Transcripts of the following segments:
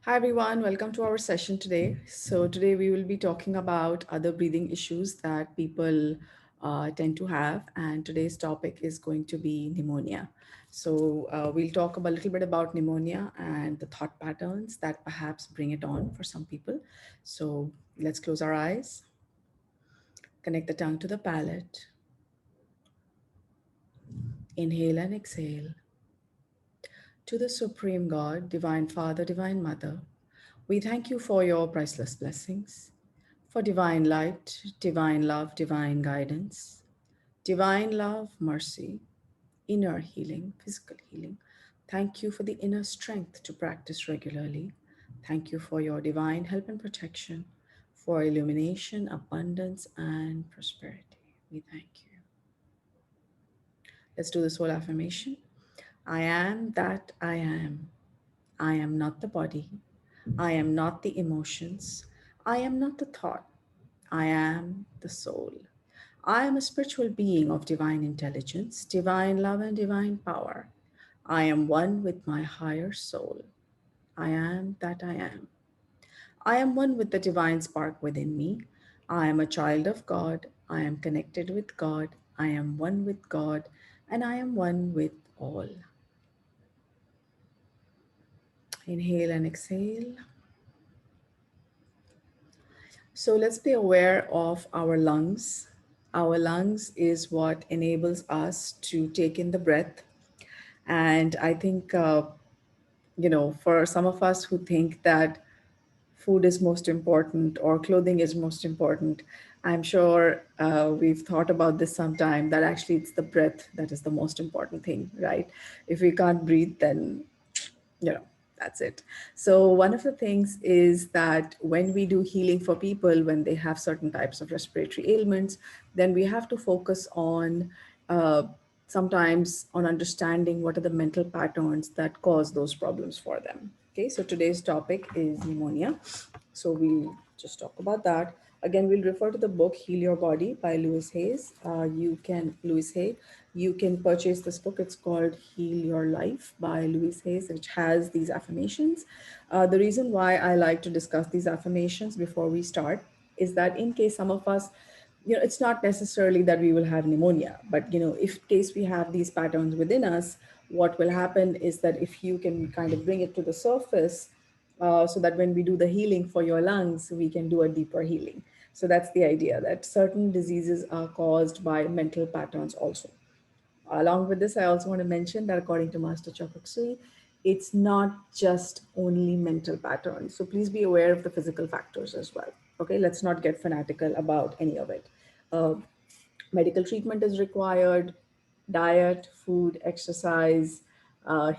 Hi everyone, welcome to our session today. So today we will be talking about other breathing issues that people tend to have, and today's topic is going to be pneumonia. So we'll talk a little bit about pneumonia and the thought patterns that perhaps bring it on for some people. So let's close our eyes, connect the tongue to the palate, inhale and exhale. To the Supreme God, Divine Father, Divine Mother, we thank you for your priceless blessings, for divine light, divine love, divine guidance, divine love, mercy, inner healing, physical healing. Thank you for the inner strength to practice regularly. Thank you for your divine help and protection, for illumination, abundance, and prosperity. We thank you. Let's do this whole affirmation. I am that I am. I am not the body. I am not the emotions. I am not the thought. I am the soul. I am a spiritual being of divine intelligence, divine love, and divine power. I am one with my higher soul. I am that I am. I am one with the divine spark within me. I am a child of God. I am connected with God. I am one with God, and I am one with all. Inhale and exhale. So let's be aware of our lungs. Our lungs is what enables us to take in the breath. And I think, for some of us who think that food is most important or clothing is most important, I'm sure we've thought about this sometime that actually it's the breath that is the most important thing, right? If we can't breathe, then you know that's it. So one of the things is that when we do healing for people when they have certain types of respiratory ailments, then we have to focus on uh, sometimes on understanding what are the mental patterns that cause those problems for them. Okay, so today's topic is pneumonia, so we'll just talk about that. Again, we'll refer to the book Heal Your Body by Louis Hay. You can purchase this book. It's called Heal Your Life by Louis Hayes, which has these affirmations. The reason why I like to discuss these affirmations before we start is that in case some of us, it's not necessarily that we will have pneumonia, but if in case we have these patterns within us, what will happen is that if you can kind of bring it to the surface, so that when we do the healing for your lungs, we can do a deeper healing. So that's the idea, that certain diseases are caused by mental patterns also. Along with this, I also want to mention that according to Master CHOA Kok Sui, it's not just only mental patterns. So please be aware of the physical factors as well. Okay, let's not get fanatical about any of it. Uh, Medical treatment is required, diet, food, exercise,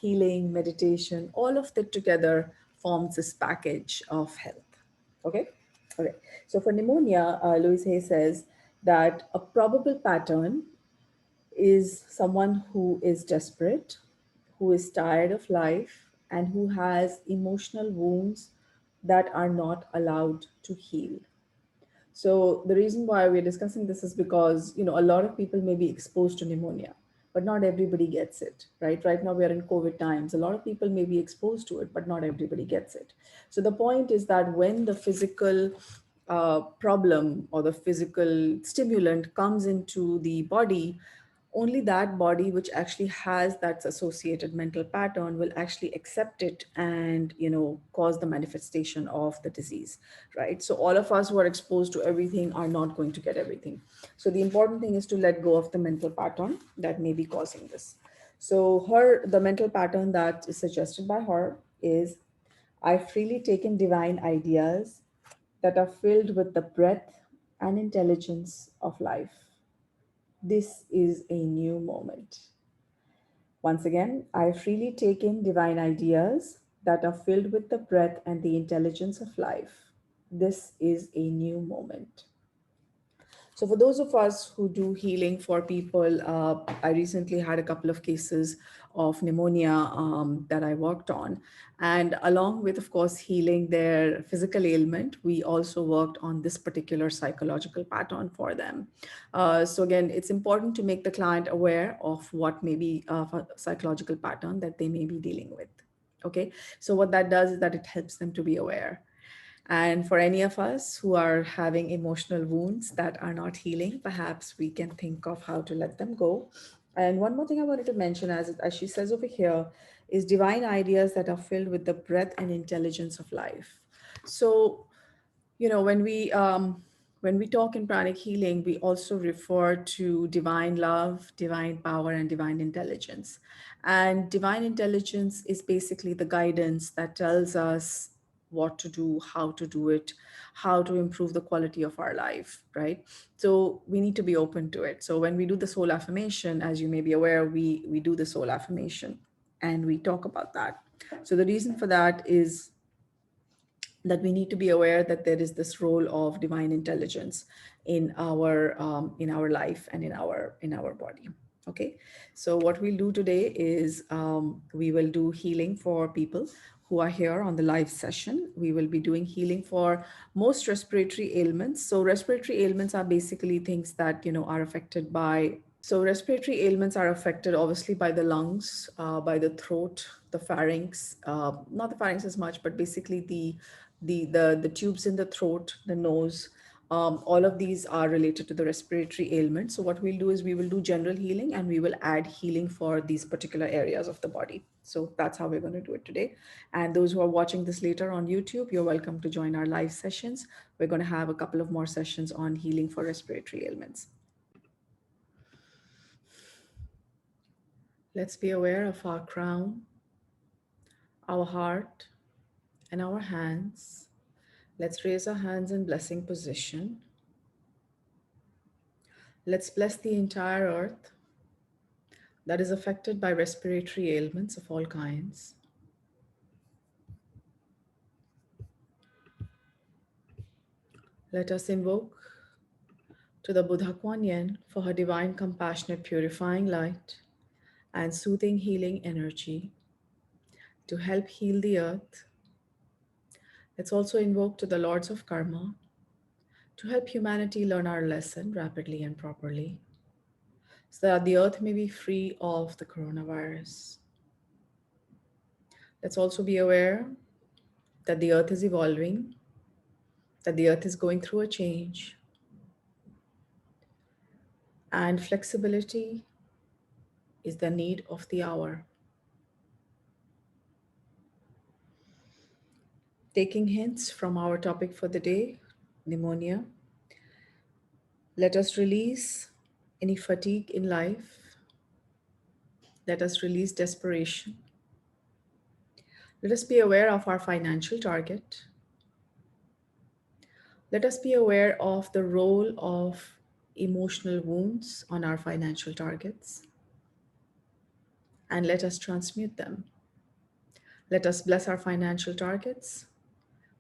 healing, meditation, all of that together forms this package of health. Okay? Okay. So for pneumonia, Louis Hay says that a probable pattern is someone who is desperate, who is tired of life, and who has emotional wounds that are not allowed to heal. So the reason why we're discussing this is because, a lot of people may be exposed to pneumonia, but not everybody gets it, right? Right now we are in COVID times. A lot of people may be exposed to it, but not everybody gets it. So the point is that when the physical problem or the physical stimulant comes into the body, only that body which actually has that associated mental pattern will actually accept it and cause the manifestation of the disease, right? So all of us who are exposed to everything are not going to get everything. So the important thing is to let go of the mental pattern that may be causing this. So the mental pattern that is suggested by her is, I've freely taken divine ideas that are filled with the breadth and intelligence of life. This is a new moment. Once again, I freely take in divine ideas that are filled with the breath and the intelligence of life. This is a new moment. So, for those of us who do healing for people, I recently had a couple of cases of pneumonia that I worked on. And along with, of course, healing their physical ailment, we also worked on this particular psychological pattern for them. So, again, it's important to make the client aware of what may be a psychological pattern that they may be dealing with. Okay, so what that does is that it helps them to be aware. And for any of us who are having emotional wounds that are not healing, perhaps we can think of how to let them go. And one more thing I wanted to mention, as she says over here, is divine ideas that are filled with the breath and intelligence of life. So when we talk in pranic healing, we also refer to divine love, divine power, and divine intelligence. And divine intelligence is basically the guidance that tells us what to do, how to do it, how to improve the quality of our life, right? So we need to be open to it. So when we do the soul affirmation, as you may be aware, we do the soul affirmation and we talk about that. So the reason for that is that we need to be aware that there is this role of divine intelligence in our life and in our body. Okay, so what we'll do today is we will do healing for people who are here on the live session. We will be doing healing for most respiratory ailments. So respiratory ailments are basically things that are affected by. So respiratory ailments are affected obviously by the lungs, by the throat, the pharynx, not the pharynx as much, but basically the tubes in the throat, the nose. All of these are related to the respiratory ailment. So what we'll do is we will do general healing and we will add healing for these particular areas of the body. So that's how we're going to do it today. And those who are watching this later on YouTube, you're welcome to join our live sessions. We're going to have a couple of more sessions on healing for respiratory ailments. Let's be aware of our crown, our heart, and our hands. Let's raise our hands in blessing position. Let's bless the entire earth that is affected by respiratory ailments of all kinds. Let us invoke to the Buddha Kuan Yin for her divine, compassionate, purifying light and soothing, healing energy to help heal the earth. Let's also invoke to the Lords of Karma to help humanity learn our lesson rapidly and properly, so that the earth may be free of the coronavirus. Let's also be aware that the earth is evolving, that the earth is going through a change, and flexibility is the need of the hour. Taking hints from our topic for the day, pneumonia, let us release any fatigue in life. Let us release desperation. Let us be aware of our financial target. Let us be aware of the role of emotional wounds on our financial targets, and let us transmute them. Let us bless our financial targets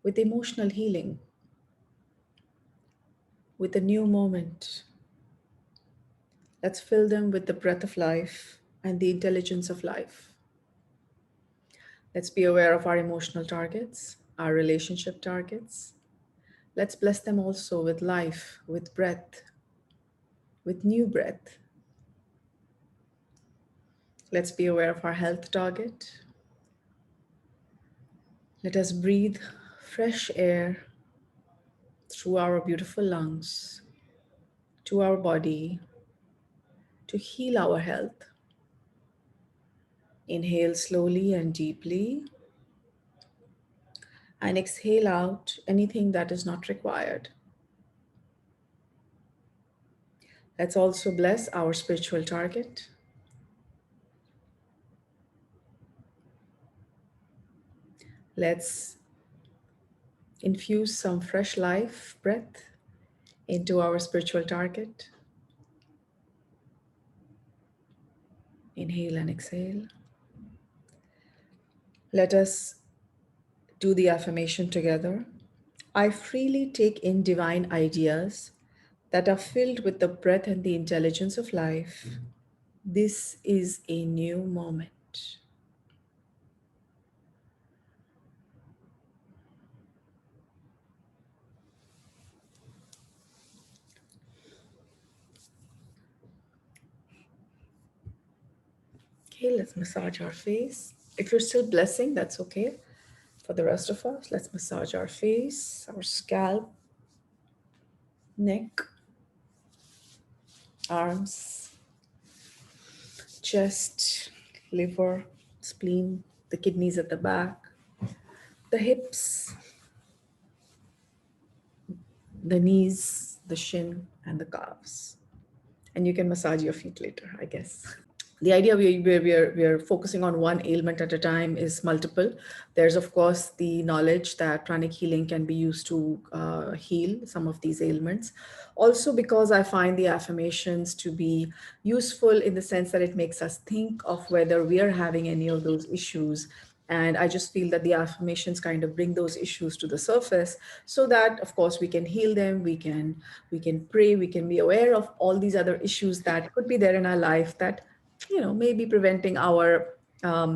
with emotional healing, with a new moment. Let's fill them with the breath of life and the intelligence of life. Let's be aware of our emotional targets, our relationship targets. Let's bless them also with life, with breath, with new breath. Let's be aware of our health target. Let us breathe fresh air through our beautiful lungs to our body to heal our health. Inhale slowly and deeply, and exhale out anything that is not required. Let's also bless our spiritual target. Let's infuse some fresh life breath into our spiritual target. Inhale and exhale. Let us do the affirmation together. I freely take in divine ideas that are filled with the breath and the intelligence of life. This is a new moment. Okay, let's massage our face. If you're still blessing, that's okay. For the rest of us, let's massage our face, our scalp, neck, arms, chest, liver, spleen, the kidneys at the back, the hips, the knees, the shin, and the calves. And you can massage your feet later, I guess. The idea we're focusing on one ailment at a time is multiple. There's, of course, the knowledge that pranic healing can be used to heal some of these ailments. Also, because I find the affirmations to be useful in the sense that it makes us think of whether we are having any of those issues. And I just feel that the affirmations kind of bring those issues to the surface so that, of course, we can heal them, we can pray, we can be aware of all these other issues that could be there in our life that maybe preventing our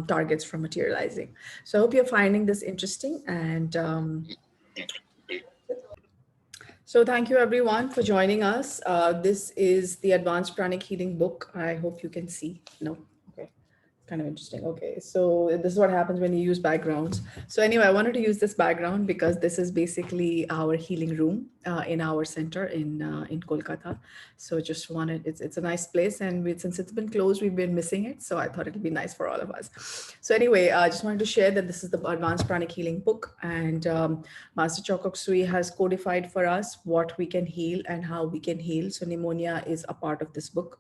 targets from materializing. So I hope you're finding this interesting. And so thank you everyone for joining us. This is the Advanced Pranic Healing book. I hope you can see. No. Okay. Kind of interesting. Okay, so this is what happens when you use backgrounds. So anyway, I wanted to use this background because this is basically our healing room in our center in Kolkata. So just wanted, it's a nice place, and since it's been closed, we've been missing it. So I thought it'd be nice for all of us. So anyway, I just wanted to share that this is the Advanced Pranic Healing book, and Master CHOA Kok Sui has codified for us what we can heal and how we can heal. So pneumonia is a part of this book.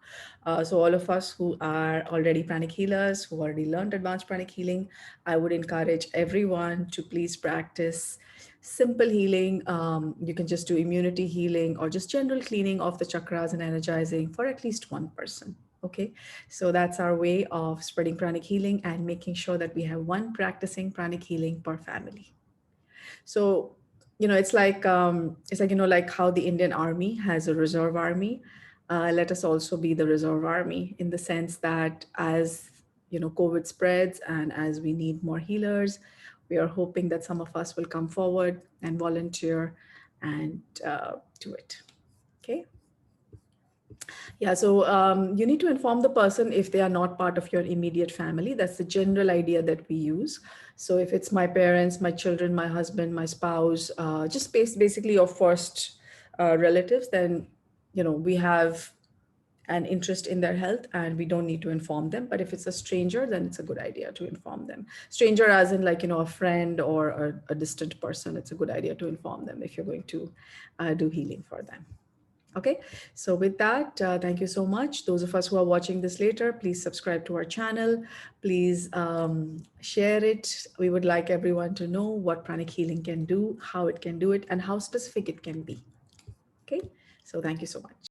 So all of us who are already pranic healers, who already learned advanced pranic healing, I would encourage everyone to please practice simple healing. You can just do immunity healing or just general cleaning of the chakras and energizing for at least one person. Okay, so that's our way of spreading pranic healing and making sure that we have one practicing pranic healing per family. So, like how the Indian Army has a reserve army. Let us also be the reserve army in the sense that as COVID spreads and as we need more healers, we are hoping that some of us will come forward and volunteer and do it. Okay. Yeah, so you need to inform the person if they are not part of your immediate family. That's the general idea that we use. So if it's my parents, my children, my husband, my spouse, just basically your first relatives, then we have an interest in their health and we don't need to inform them. But if it's a stranger, then it's a good idea to inform them. Stranger as in like a friend or a distant person, it's a good idea to inform them if you're going to do healing for them. Okay, so with that, thank you so much. Those of us who are watching this later, please subscribe to our channel. Please share it. We would like everyone to know what pranic healing can do, how it can do it, and how specific it can be. Okay, so thank you so much.